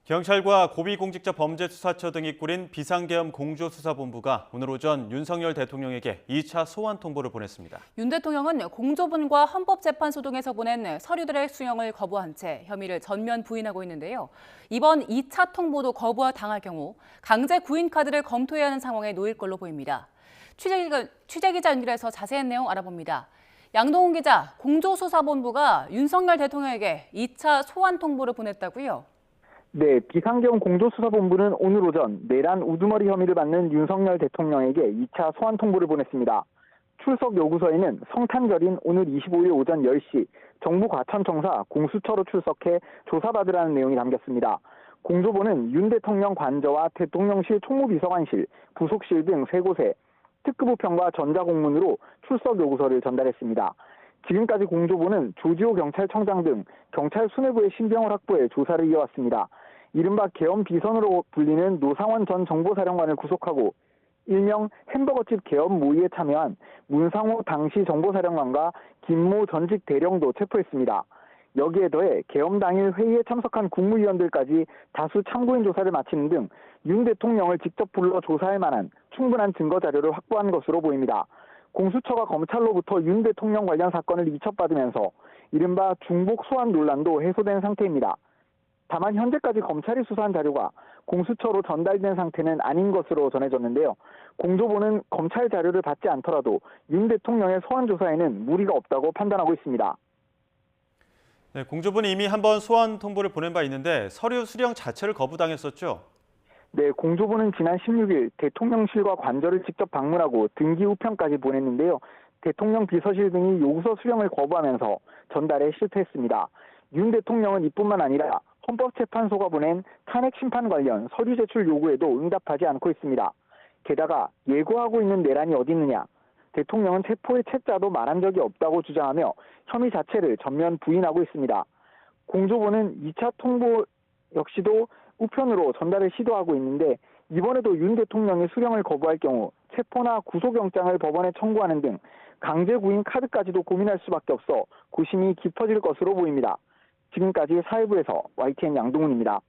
경찰과 고위공직자범죄수사처 등이 꾸린 비상계엄 공조수사본부가 오늘 오전 윤석열 대통령에게 2차 소환 통보를 보냈습니다. 윤 대통령은 공조본과 헌법재판소 등에서 보낸 서류들의 수용을 거부한 채 혐의를 전면 부인하고 있는데요. 이번 2차 통보도 거부당할 경우 강제 구인 카드를 검토해야 하는 상황에 놓일 걸로 보입니다. 취재기자 연결해서 자세한 내용 알아봅니다. 양동훈 기자, 공조수사본부가 윤석열 대통령에게 2차 소환 통보를 보냈다고요? 네, 비상계엄 공조수사본부는 오늘 오전 내란 우두머리 혐의를 받는 윤석열 대통령에게 2차 소환 통보를 보냈습니다. 출석 요구서에는 성탄절인 오늘 25일 오전 10시 정부 과천청사 공수처로 출석해 조사받으라는 내용이 담겼습니다. 공조본은 윤 대통령 관저와 대통령실 총무비서관실, 부속실 등 3곳에 특급우편과 전자공문으로 출석 요구서를 전달했습니다. 지금까지 공조본은 조지호 경찰청장 등 경찰 수뇌부의 신병을 확보해 조사를 이어왔습니다. 이른바 계엄 비선으로 불리는 노상원 전 정보사령관을 구속하고 일명 햄버거집 계엄 모의에 참여한 문상호 당시 정보사령관과 김모 전직 대령도 체포했습니다. 여기에 더해 계엄 당일 회의에 참석한 국무위원들까지 다수 참고인 조사를 마치는 등 윤 대통령을 직접 불러 조사할 만한 충분한 증거 자료를 확보한 것으로 보입니다. 공수처가 검찰로부터 윤 대통령 관련 사건을 이첩받으면서 이른바 중복 소환 논란도 해소된 상태입니다. 다만 현재까지 검찰이 수사한 자료가 공수처로 전달된 상태는 아닌 것으로 전해졌는데요. 공조본은 검찰 자료를 받지 않더라도 윤 대통령의 소환 조사에는 무리가 없다고 판단하고 있습니다. 네, 공조본이 이미 한번 소환 통보를 보낸 바 있는데 서류 수령 자체를 거부당했었죠? 네, 공조본은 지난 16일 대통령실과 관저를 직접 방문하고 등기 우편까지 보냈는데요. 대통령 비서실 등이 요구서 수령을 거부하면서 전달에 실패했습니다. 윤 대통령은 이뿐만 아니라 헌법재판소가 보낸 탄핵 심판 관련 서류 제출 요구에도 응답하지 않고 있습니다. 게다가 예고하고 있는 내란이 어디 있느냐, 대통령은 체포의 책자도 말한 적이 없다고 주장하며 혐의 자체를 전면 부인하고 있습니다. 공조본은 2차 통보 역시도 우편으로 전달을 시도하고 있는데 이번에도 윤 대통령이 수령을 거부할 경우 체포나 구속영장을 법원에 청구하는 등 강제 구인 카드까지도 고민할 수밖에 없어 고심이 깊어질 것으로 보입니다. 지금까지 사회부에서 YTN 양동훈입니다.